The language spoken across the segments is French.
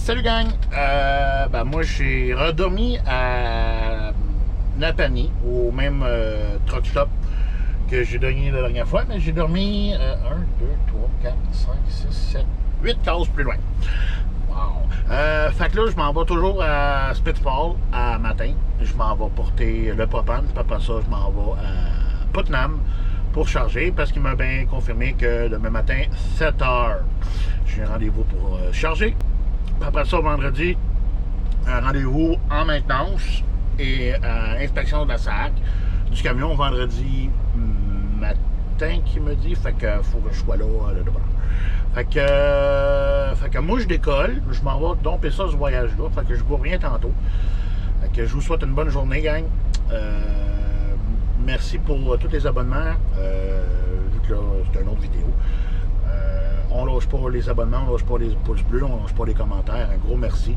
Salut gang! Moi j'ai redormi à Napanee, au même truck stop que j'ai dormi la dernière fois, mais j'ai dormi 1, 2, 3, 4, 5, 6, 7, 8 cases plus loin. Wow! Fait que là, je m'en vais toujours à Spitfall à matin. Je m'en vais porter le propane, puis après ça, je m'en vais à Putnam pour charger parce qu'il m'a bien confirmé que demain matin, 7 heures, j'ai un rendez-vous pour charger. Après ça, vendredi, un rendez-vous en maintenance et inspection de la sac du camion vendredi matin qui me dit. Fait que faut que je sois là de bonne heure. Fait que moi je décolle, je m'en vais domper ça ce voyage-là. Fait que je vous reviens tantôt. Fait que je vous souhaite une bonne journée, gang. Merci pour tous les abonnements. Vu que là, c'est une autre vidéo. On lâche pas les abonnements, on lâche pas les pouces bleus, on lâche pas les commentaires. Un gros merci.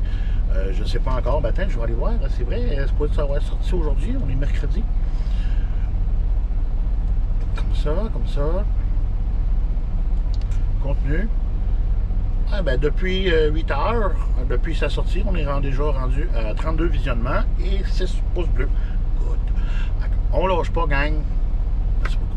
Je ne sais pas encore. Ben, attends, je vais aller voir. C'est vrai, c'est pas ça va être sorti aujourd'hui. On est mercredi. Comme ça. Contenu. Ah, ben, depuis 8 heures, depuis sa sortie, on est déjà rendu à 32 visionnements et 6 pouces bleus. Good. On lâche pas, gang. Merci beaucoup.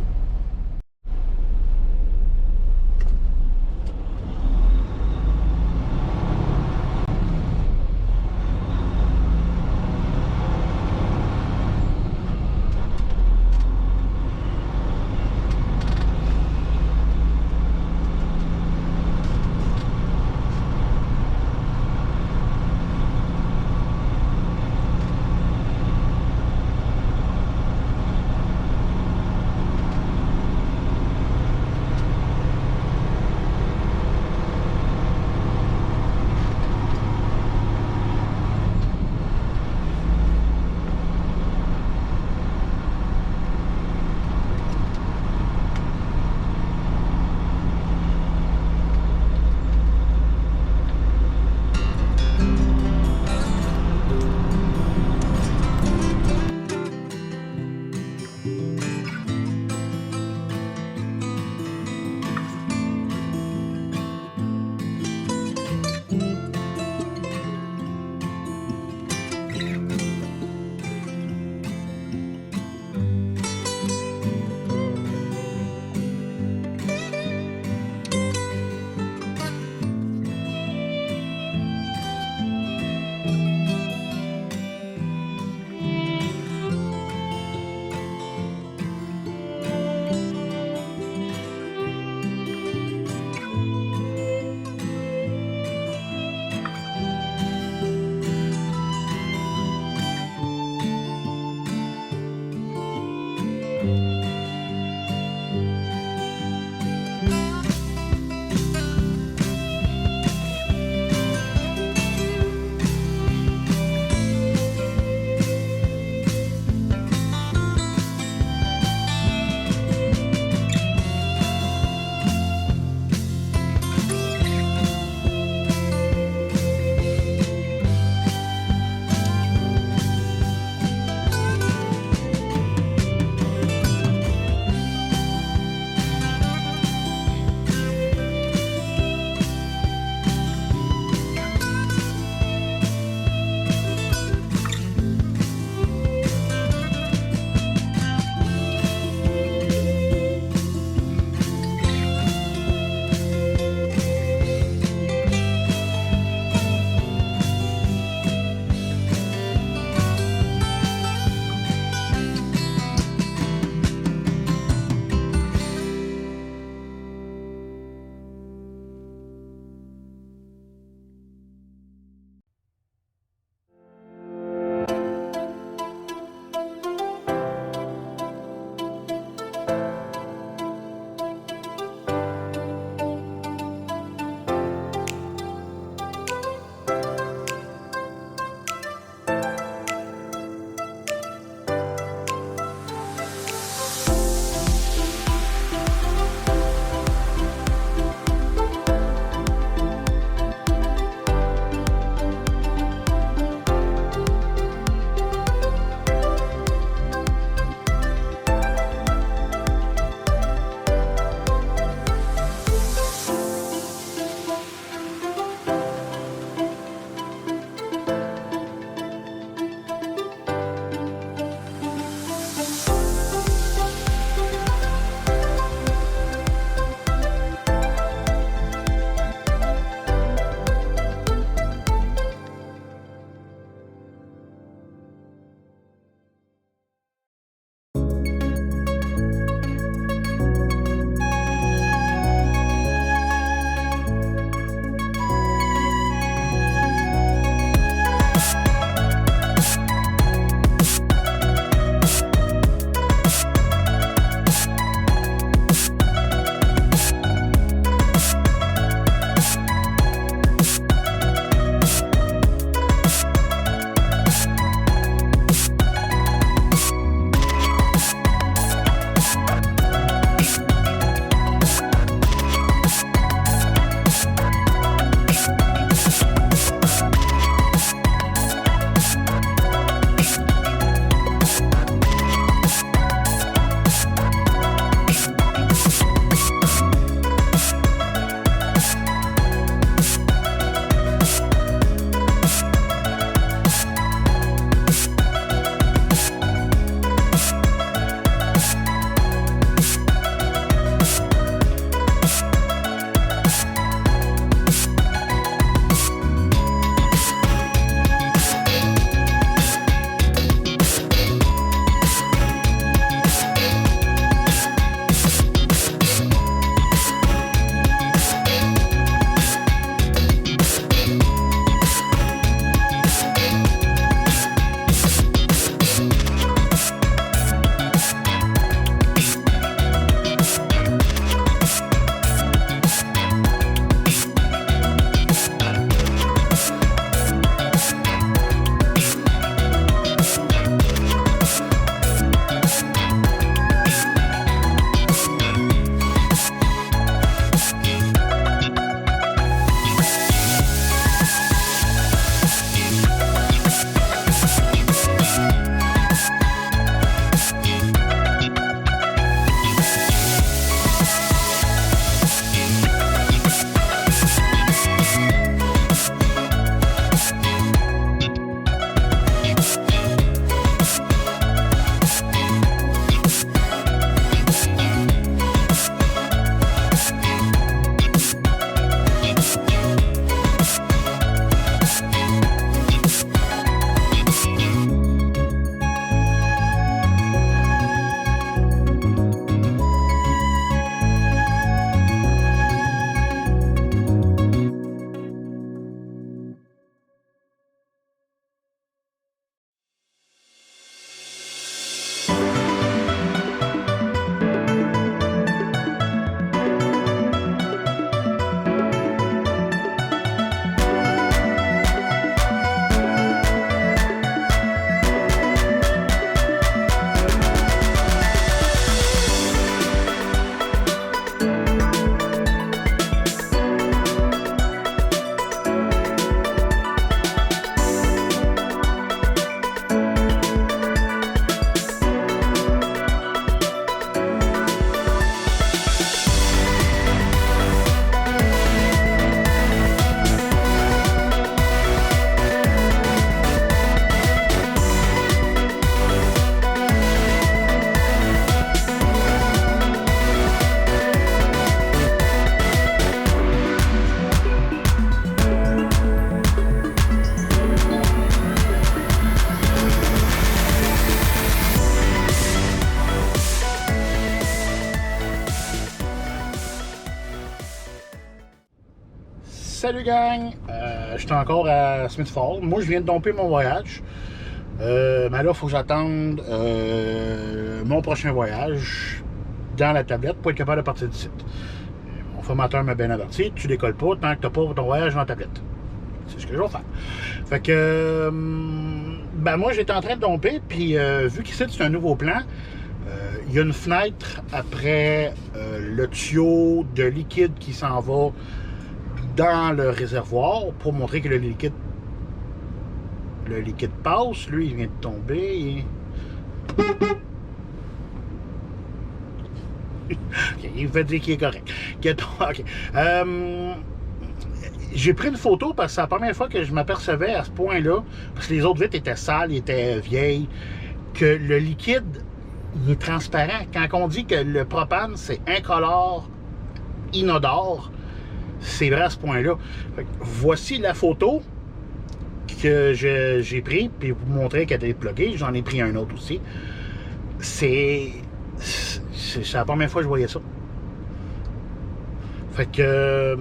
Salut gang! Je suis encore à Smith Falls. Moi, je viens de domper mon voyage. Mais là, il faut que j'attende mon prochain voyage dans la tablette pour être capable de partir du site. Mon formateur m'a bien averti, tu décolles pas tant que tu n'as pas ton voyage dans la tablette. C'est ce que je vais faire. Fait que, moi, j'étais en train de domper, puis vu qu'ici, c'est un nouveau plan, il y a une fenêtre après le tuyau de liquide qui s'en va dans le réservoir pour montrer que le liquide passe. Lui, il vient de tomber. Okay, il veut dire qu'il est correct. Okay. J'ai pris une photo parce que c'est la première fois que je m'apercevais à ce point-là, parce que les autres vitres étaient sales, étaient vieilles, que le liquide, il est transparent. Quand on dit que le propane, c'est incolore, inodore, c'est vrai à ce point-là. Voici la photo que j'ai prise, puis vous montrer qu'elle est pluguée. J'en ai pris un autre aussi. C'est la première fois que je voyais ça. Fait que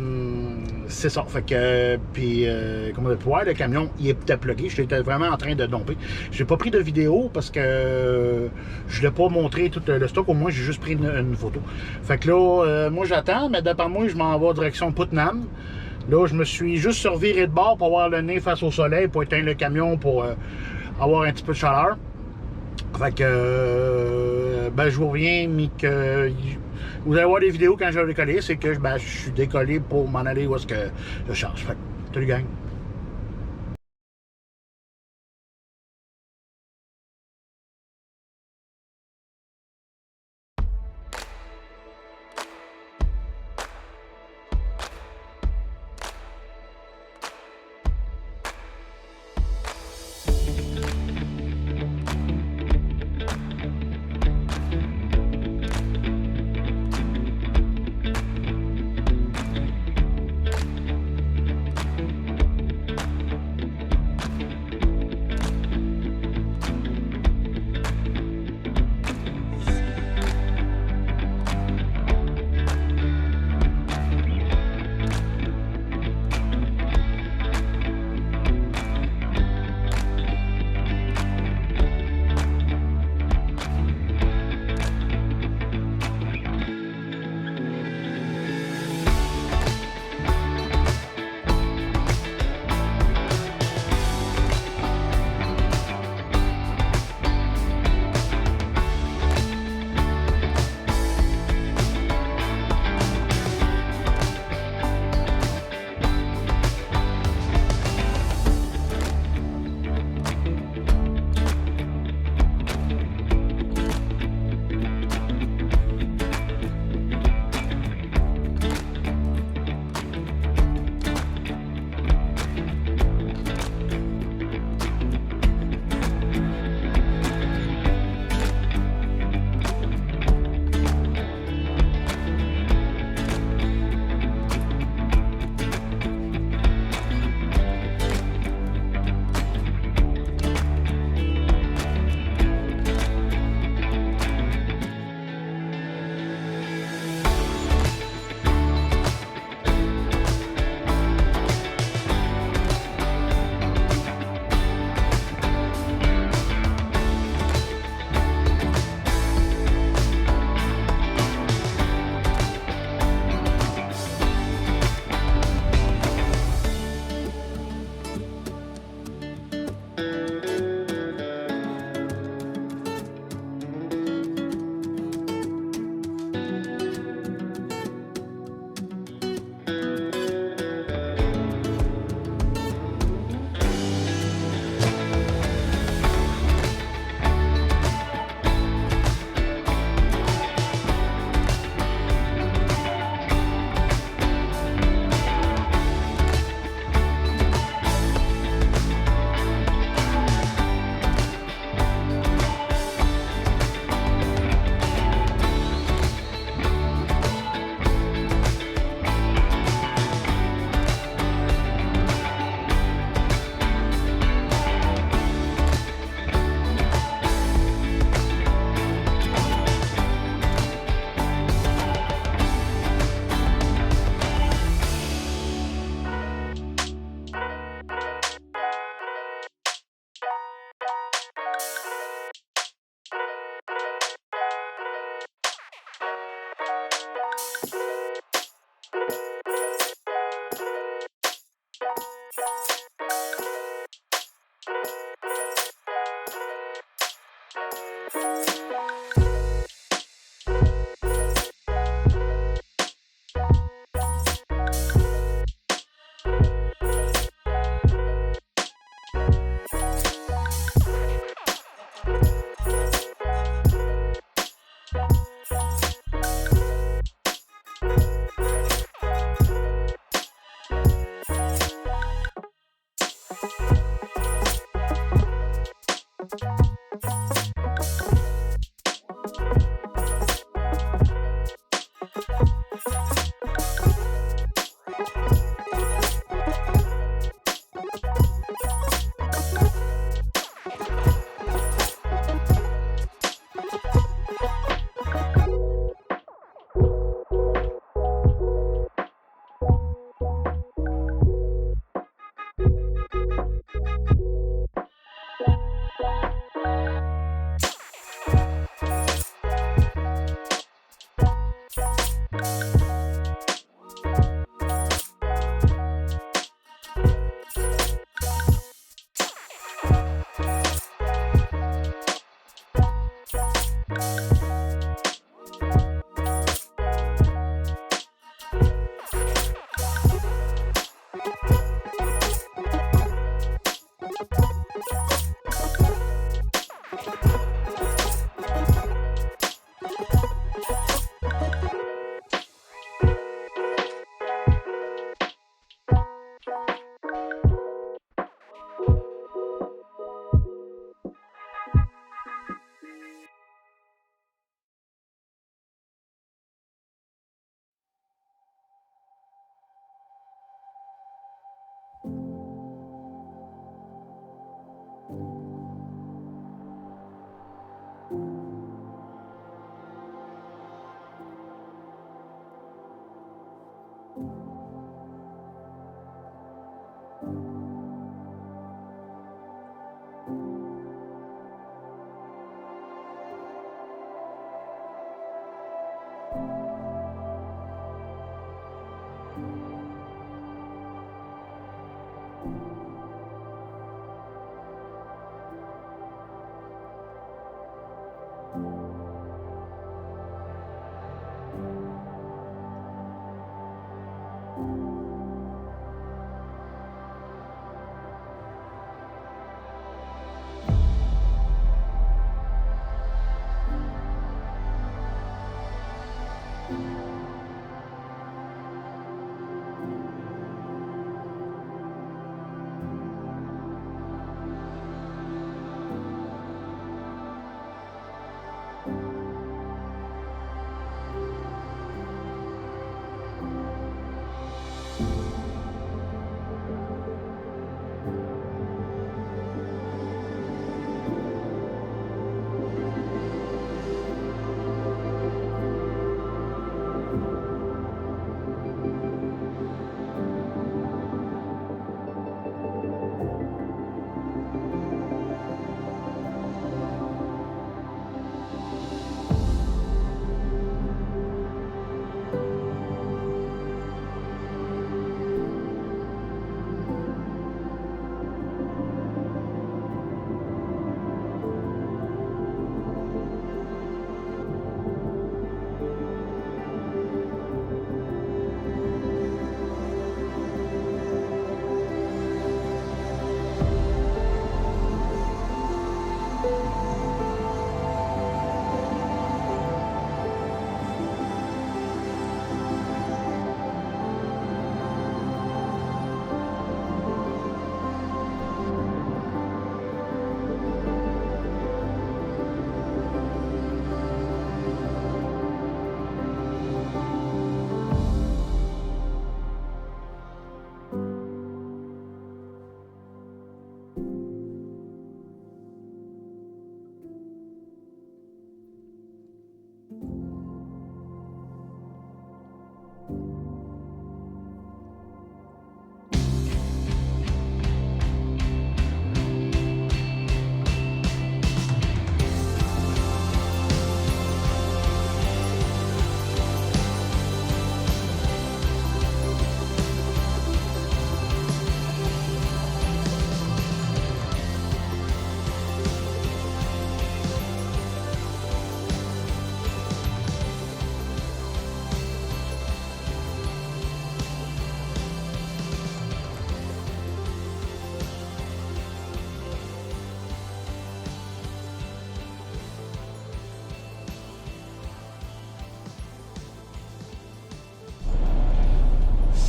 c'est ça. Fait que puis comment dire, le camion il était plugué. J'étais vraiment en train de domper. J'ai pas pris de vidéo parce que je l'ai pas montré tout le stock. Au moins j'ai juste pris une photo. Fait que là, moi j'attends, mais d'après moi je m'en vais en direction Putnam. Là, je me suis juste surviré de bord pour avoir le nez face au soleil, pour éteindre le camion, pour avoir un petit peu de chaleur. Fait que, je vous reviens, mais que vous allez voir des vidéos quand je vais décoller, c'est que je suis décollé pour m'en aller où est-ce que je charge. Fait que, salut gang!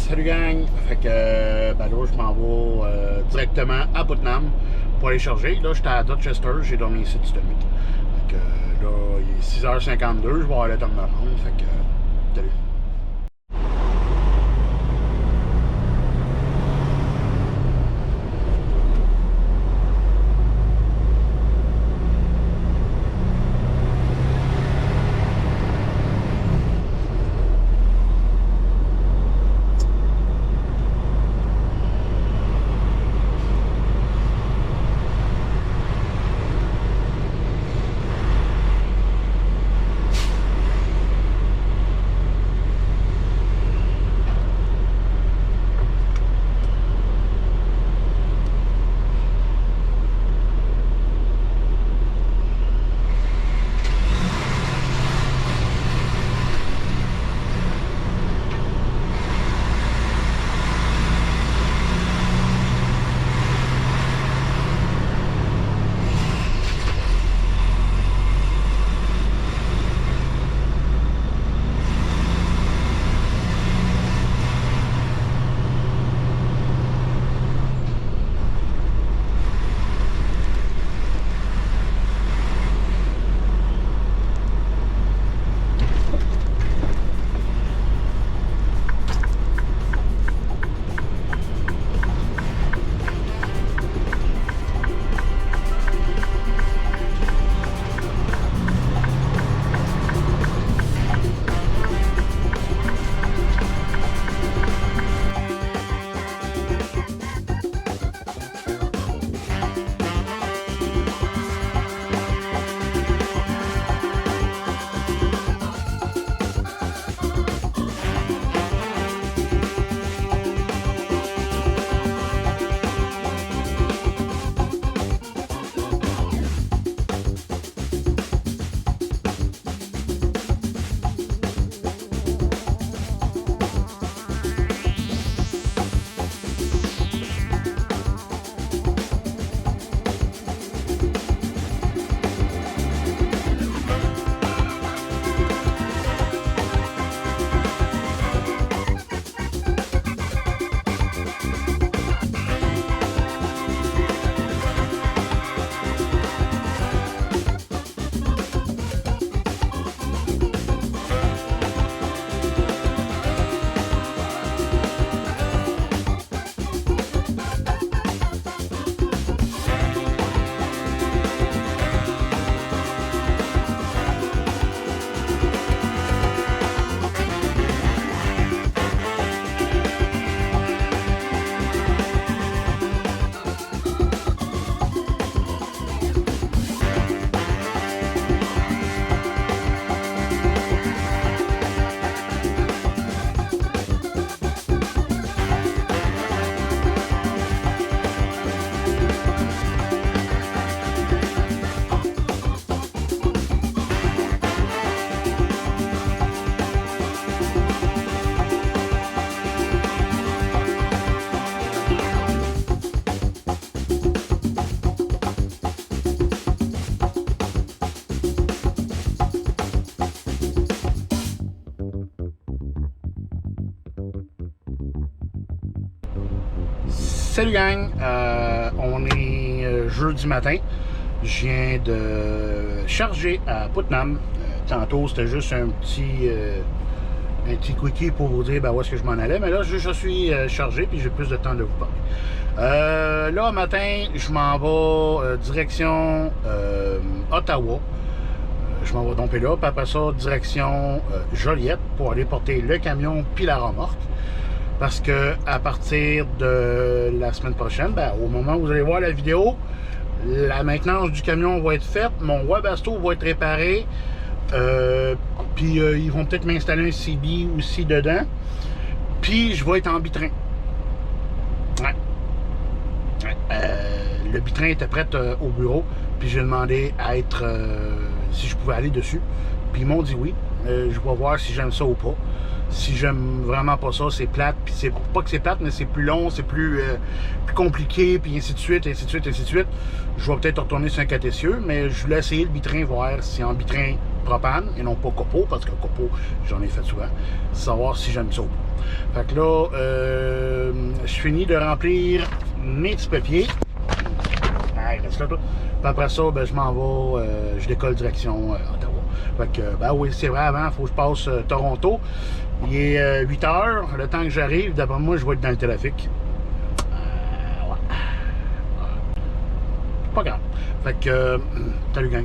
Salut gang! Fait que ben là, je m'en vais directement à Putnam pour aller charger. Là, j'étais à Dorchester, j'ai dormi ici cette nuit. Fait que là, il est 6h52, je vais avoir le temps de me rendre. Fait que, salut! Salut gang! On est jeudi matin. Je viens de charger à Putnam. Tantôt, c'était juste un petit quickie pour vous dire où est-ce que je m'en allais. Mais là, je suis chargé puis j'ai plus de temps de vous parler. Là, matin, je m'en vais direction Ottawa. Je m'en vais domper là. Puis après ça, direction Joliette pour aller porter le camion puis la remorque. Parce que à partir de la semaine prochaine, au moment où vous allez voir la vidéo, la maintenance du camion va être faite, mon Webasto va être réparé, puis ils vont peut-être m'installer un CB aussi dedans, puis je vais être en bitrain. Ouais. Le bitrain était prêt au bureau, puis j'ai demandé à être si je pouvais aller dessus, puis ils m'ont dit oui. Je vais voir si j'aime ça ou pas. Si j'aime vraiment pas ça, c'est plate. Puis c'est pas que c'est plate, mais c'est plus long, c'est plus compliqué, puis ainsi de suite, ainsi de suite, ainsi de suite. Je vais peut-être retourner sur un 4 essieux, mais je voulais essayer le bitrain, voir si en bitrain propane, et non pas copeaux, parce que copeaux, j'en ai fait souvent. Savoir si j'aime ça ou pas. Fait que là, je finis de remplir mes petits papiers. Il reste là, tout. Puis après ça, ben, je m'en vais, je décolle direction Ottawa. Fait que, ben oui, c'est vrai, avant, il faut que je passe Toronto. Il est 8 heures. Le temps que j'arrive, d'après moi, je vais être dans le trafic. Ouais. Pas grave. Fait que, salut, gang.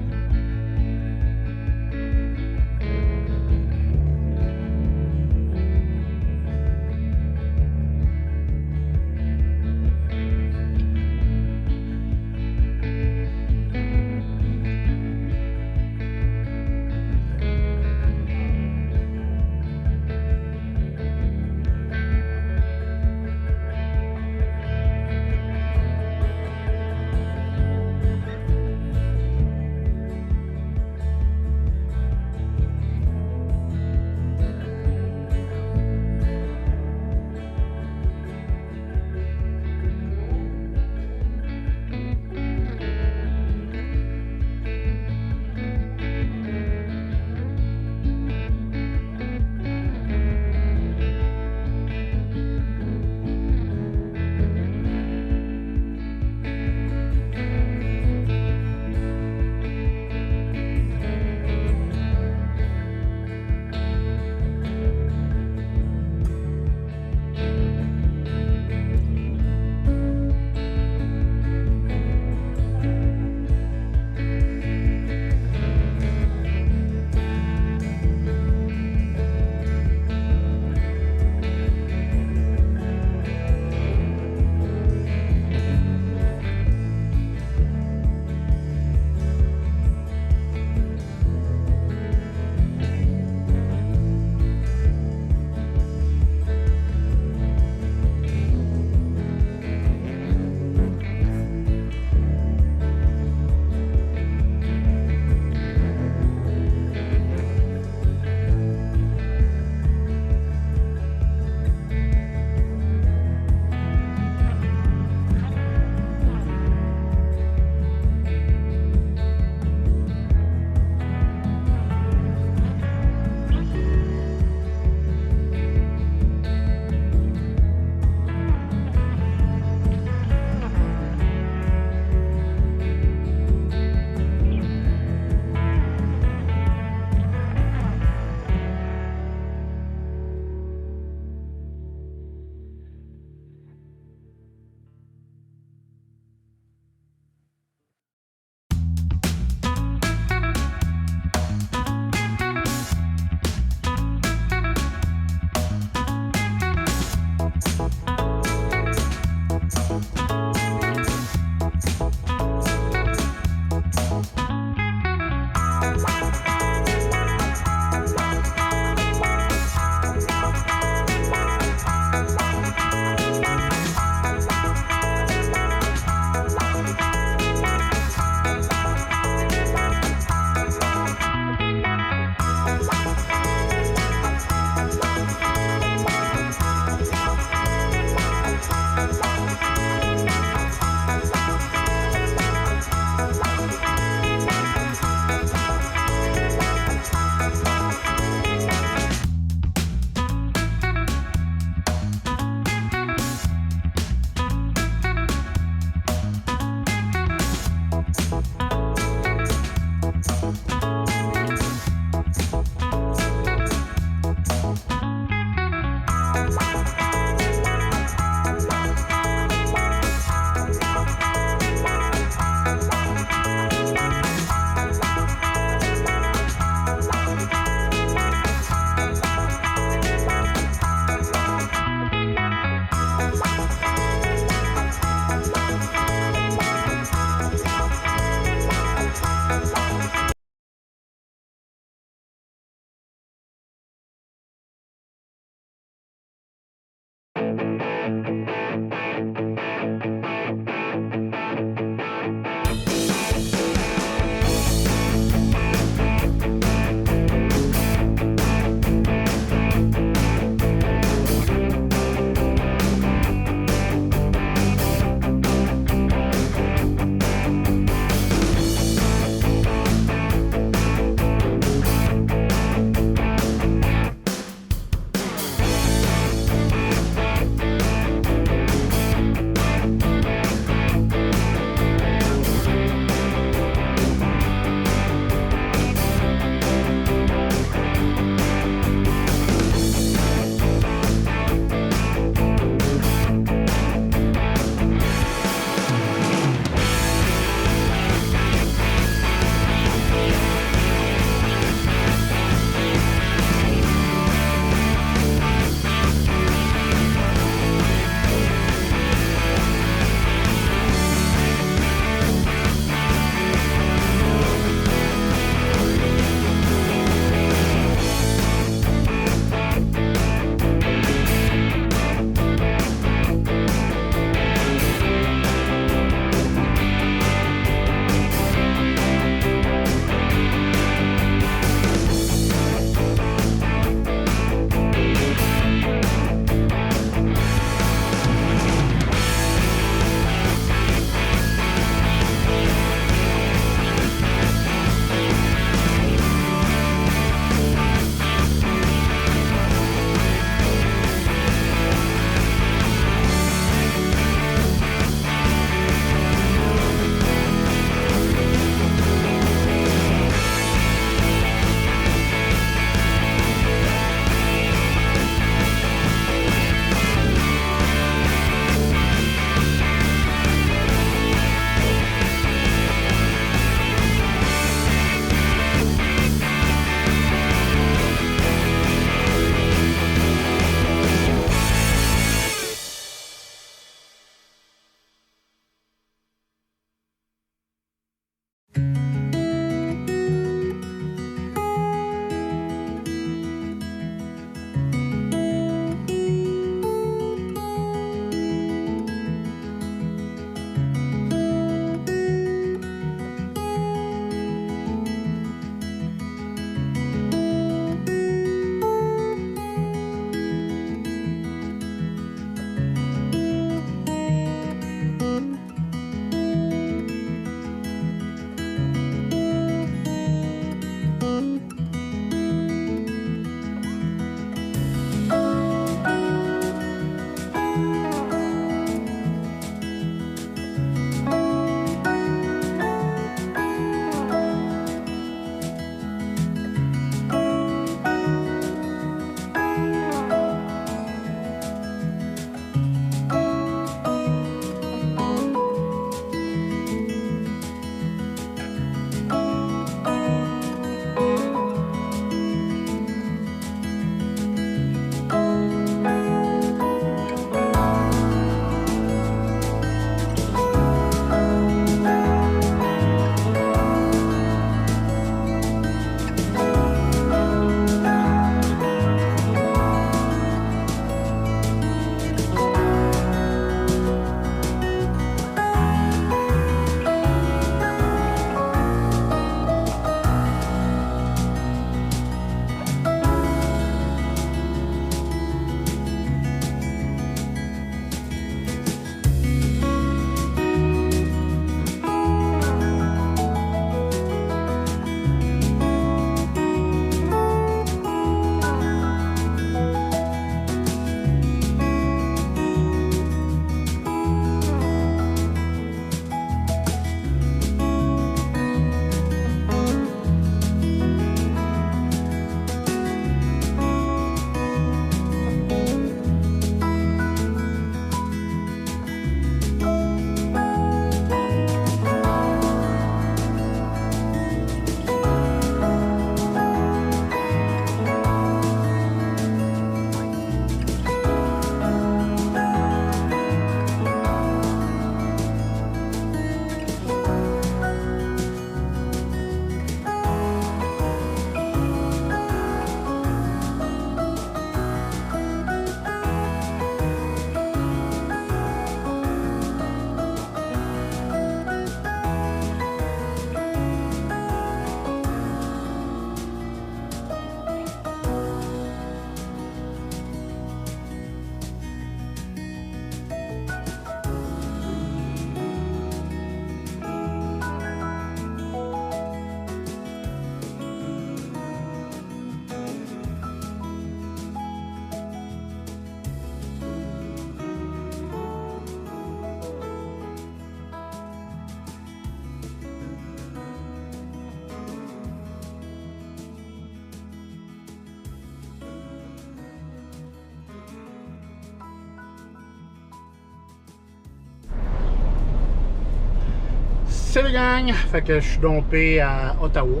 Salut gang! Fait que je suis dompé à Ottawa.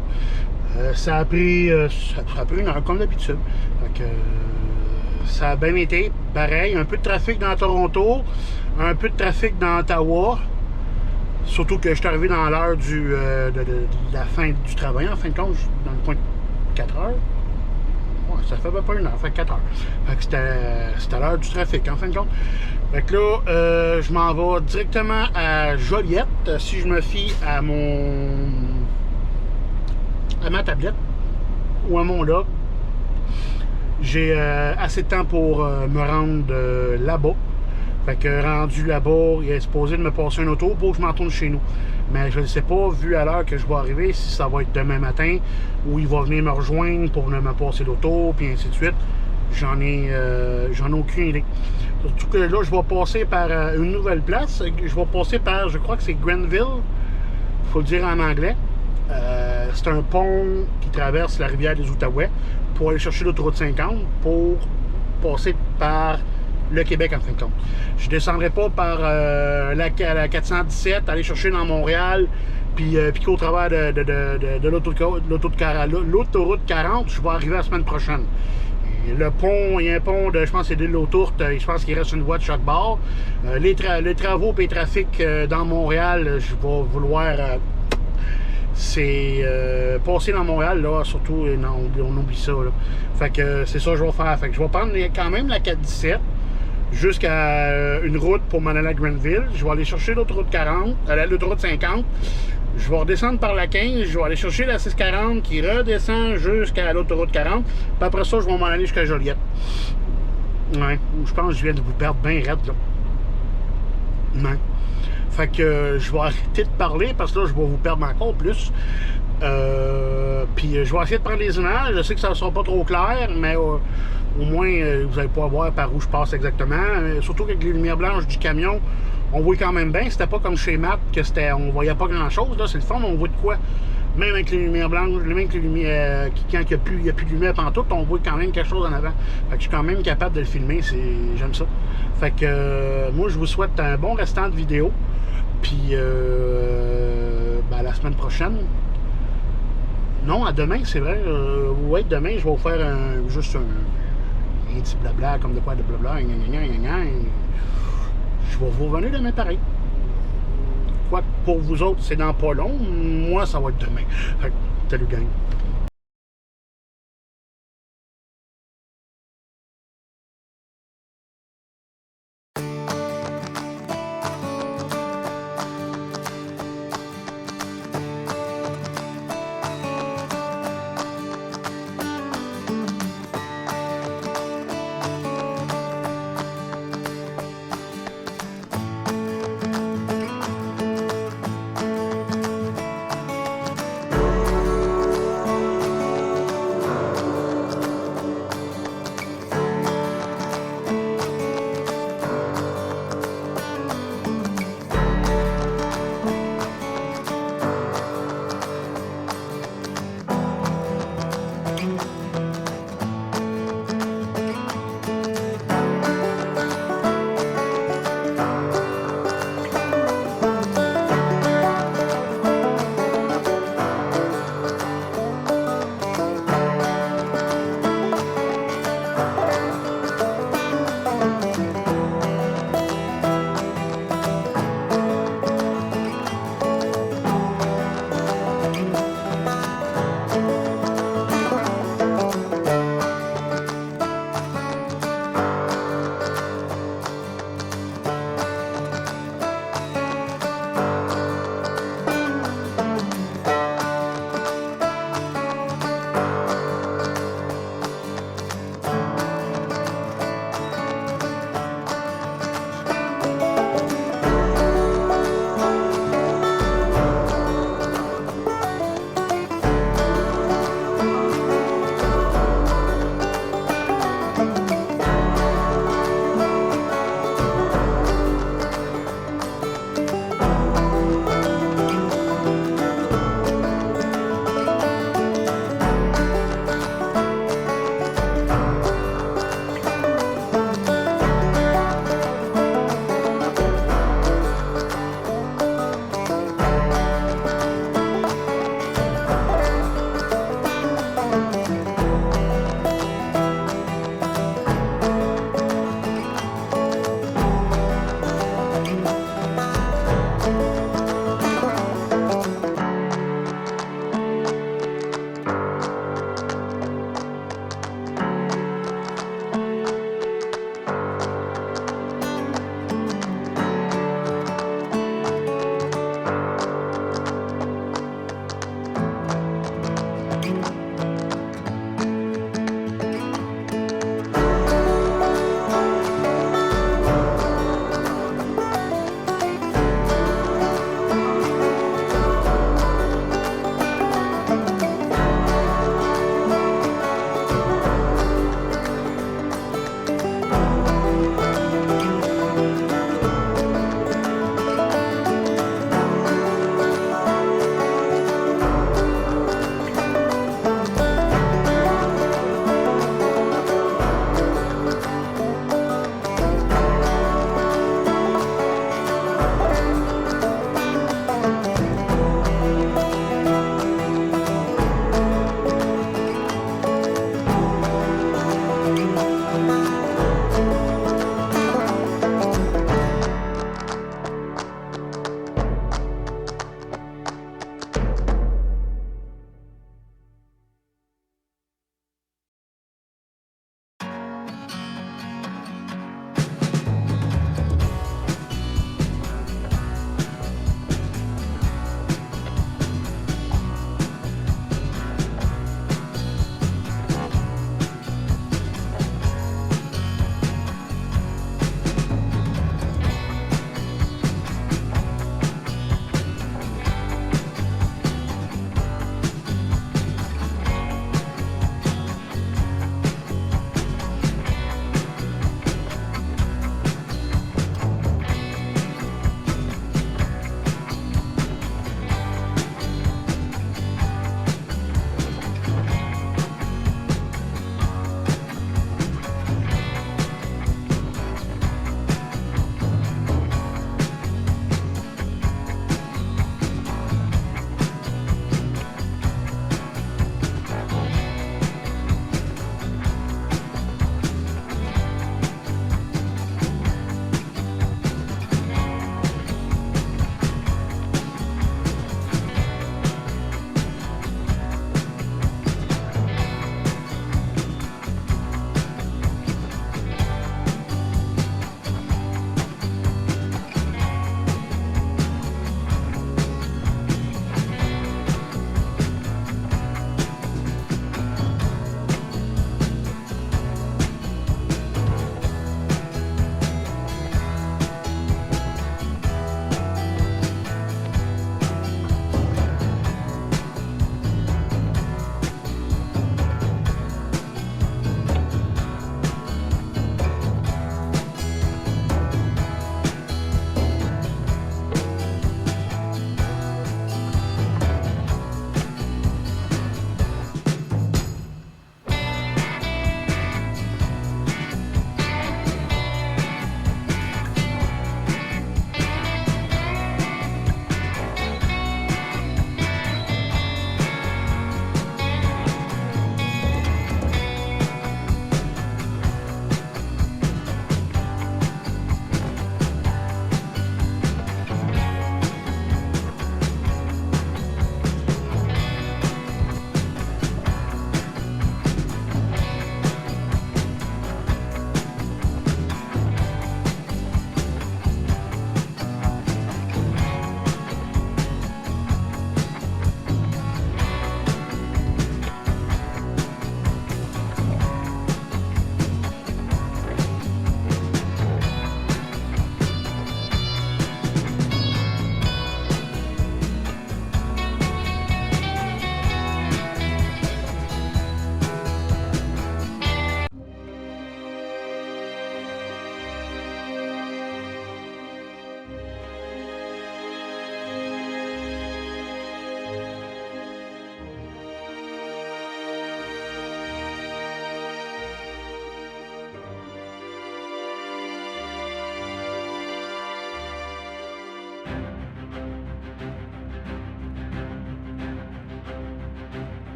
Ça a pris une heure comme d'habitude. Fait que ça a bien été. Pareil, un peu de trafic dans Toronto, un peu de trafic dans Ottawa. Surtout que je suis arrivé dans l'heure de la fin du travail, en fin de compte, dans le coin de 4 heures. Ouais, ça fait pas une heure, ça fait 4 heures. Fait que c'était l'heure du trafic, en fin de compte. Fait que là, je m'en vais directement à Joliette, si je me fie à ma tablette ou à mon log. J'ai assez de temps pour me rendre là-bas. Fait que rendu là-bas, il est supposé de me passer un auto pour que je m'en tourne chez nous. Mais je ne sais pas, vu à l'heure que je vais arriver, si ça va être demain matin ou il va venir me rejoindre pour venir me passer l'auto, puis ainsi de suite. J'en ai aucune idée. Surtout que là, je vais passer par une nouvelle place. Je vais passer par, je crois que c'est Grenville. Il faut le dire en anglais. C'est un pont qui traverse la rivière des Outaouais pour aller chercher l'autoroute 50 pour passer par le Québec en fin de compte. Je ne descendrai pas par la 417, aller chercher dans Montréal, puis piquer au travers de l'autoroute 40. Je vais arriver la semaine prochaine. Et le pont, il y a un pont de, je pense, c'est de l'île aux Tourtes. Je pense qu'il reste une voie de chaque bord. Les travaux et les trafics dans Montréal, je vais vouloir passer dans Montréal, là, surtout, non, on oublie ça, là. Fait que c'est ça que je vais faire. Fait que je vais prendre quand même la 417 jusqu'à une route pour m'en aller à Grenville. Je vais aller chercher l'autoroute 40, l'autoroute 50. Je vais redescendre par la 15. Je vais aller chercher la 640 qui redescend jusqu'à l'autoroute 40. Puis après ça, je vais m'en aller jusqu'à Joliette. Ouais, je pense que je viens de vous perdre bien raide, là. Ouais. Fait que je vais arrêter de parler parce que là, je vais vous perdre encore plus. Puis je vais essayer de prendre des images. Je sais que ça ne sera pas trop clair, mais au moins, vous n'allez pas voir par où je passe exactement. Surtout qu'avec les lumières blanches du camion, on voit quand même bien. C'était pas comme chez Matt, que on voyait pas grand-chose. Là, c'est le fun, on voit de quoi. Même avec les lumières blanches, même avec les lumières, quand il n'y a plus de lumière pantoute, on voit quand même quelque chose en avant. Fait que je suis quand même capable de le filmer. J'aime ça. Fait que moi, je vous souhaite un bon restant de vidéo. Puis, ben, la semaine prochaine. Non, à demain, c'est vrai. Ouais, demain, je vais vous faire juste un petit blabla, comme de quoi de blabla. Je vais vous revenir demain pareil. Quoi que pour vous autres, c'est dans pas long. Moi, ça va être demain. Fait que, salut gang.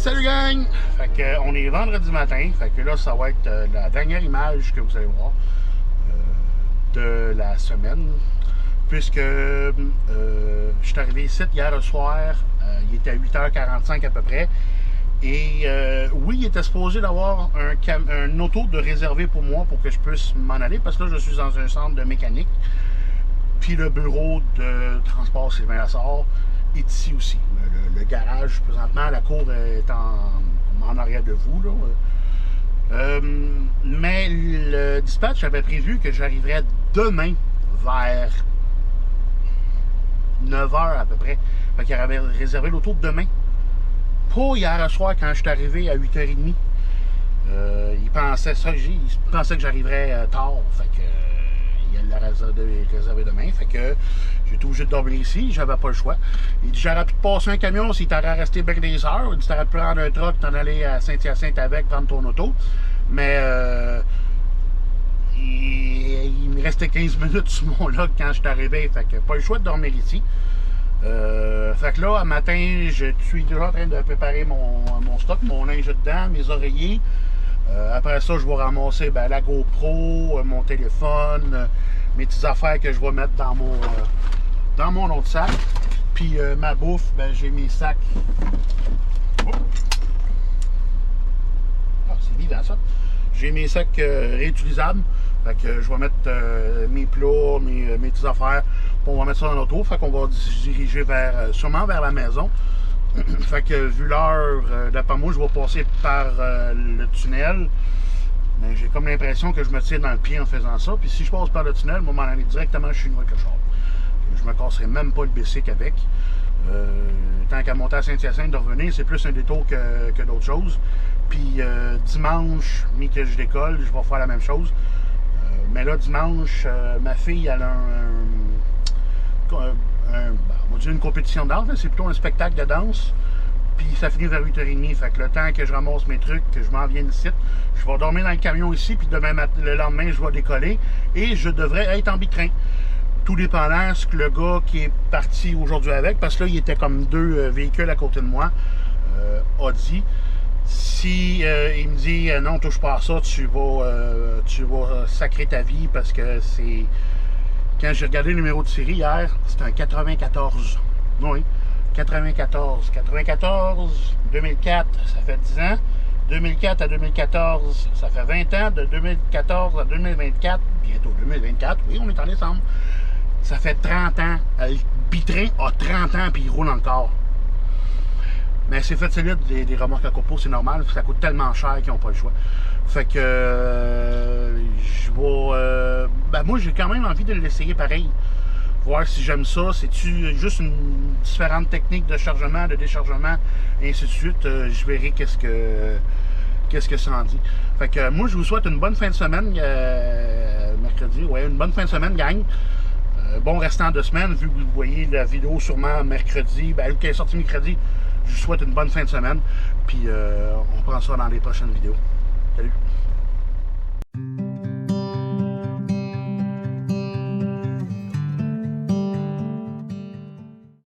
Salut gang! Fait que, on est vendredi matin, fait que là ça va être la dernière image que vous allez voir de la semaine. Puisque je suis arrivé ici hier soir, il était à 8h45 à peu près. Et oui, il était supposé d'avoir un auto de réservé pour moi pour que je puisse m'en aller, parce que là je suis dans un centre de mécanique. Puis le bureau de transport Sylvain Lassard est ici aussi. Le garage, présentement, la cour est en arrière de vous, là. Mais le dispatch avait prévu que j'arriverais demain vers 9h à peu près. Fait qu'il avait réservé l'auto de demain. Pas hier soir quand je suis arrivé à 8h30. Il pensait que j'arriverais tard. Fait que il l'a réservé demain. Fait que j'ai été obligé de dormir ici. J'avais pas le choix. Il dit j'aurais pu te passer un camion s'il t'aurait resté bien des heures. Il dit t'aurais pu prendre un truck, t'en aller à Saint-Hyacinthe avec, prendre ton auto. Mais il me restait 15 minutes sur mon log quand je suis arrivé. Fait que pas le choix de dormir ici. Fait que là, à matin, je suis déjà en train de préparer mon stock, mon linge dedans, mes oreillers. Après ça, je vais ramasser la GoPro, mon téléphone, mes petites affaires que je vais mettre dans mon autre sac. Puis ma bouffe, j'ai mes sacs. Oh. Ah, c'est vivant ça. J'ai mes sacs réutilisables. Fait que je vais mettre mes plats, mes petites affaires. On va mettre ça dans l'auto. Fait qu'on va se diriger sûrement vers la maison. Fait que vu l'heure, d'après moi, je vais passer par le tunnel. Mais j'ai comme l'impression que je me tire dans le pied en faisant ça. Puis si je passe par le tunnel, je vais m'en aller directement chez nous avec le char. Je me casserai même pas le bicycle avec. Tant qu'à monter à Saint-Hyacinthe, de revenir, c'est plus un détour que d'autres choses. Puis dimanche, mi que je décolle, je vais faire la même chose. Mais là, dimanche, ma fille, elle a on va dire une compétition de danse, c'est plutôt un spectacle de danse. Puis ça finit vers 8h30. Fait que le temps que je ramasse mes trucs, que je m'en vienne ici, je vais dormir dans le camion ici, puis demain matin, le lendemain, je vais décoller. Et je devrais être en bitrain. Tout dépendant ce que le gars qui est parti aujourd'hui avec, parce que là, il était comme deux véhicules à côté de moi, a dit. Si il me dit non, touche pas à ça, tu vas sacrer ta vie, parce que c'est. Quand j'ai regardé le numéro de série hier, c'était un 94. Oui, 94. 94, 2004, ça fait 10 ans. 2004 à 2014, ça fait 20 ans. De 2014 à 2024, bientôt 2024, oui, on est en décembre. Ça fait 30 ans. Le bitrain a 30 ans puis il roule encore. Mais c'est fait solide, des remorques à copeaux, c'est normal. Ça coûte tellement cher qu'ils n'ont pas le choix. Fait que je vais. Moi, j'ai quand même envie de l'essayer pareil. Voir si j'aime ça. C'est-tu juste une différente technique de chargement, de déchargement, et ainsi de suite. Je verrai qu'est-ce que ça en dit. Fait que moi, je vous souhaite une bonne fin de semaine. Mercredi, ouais, une bonne fin de semaine, gang. Bon restant de semaine, vu que vous voyez la vidéo sûrement mercredi, qui est sortie mercredi. Je vous souhaite une bonne fin de semaine. Puis on prend ça dans les prochaines vidéos.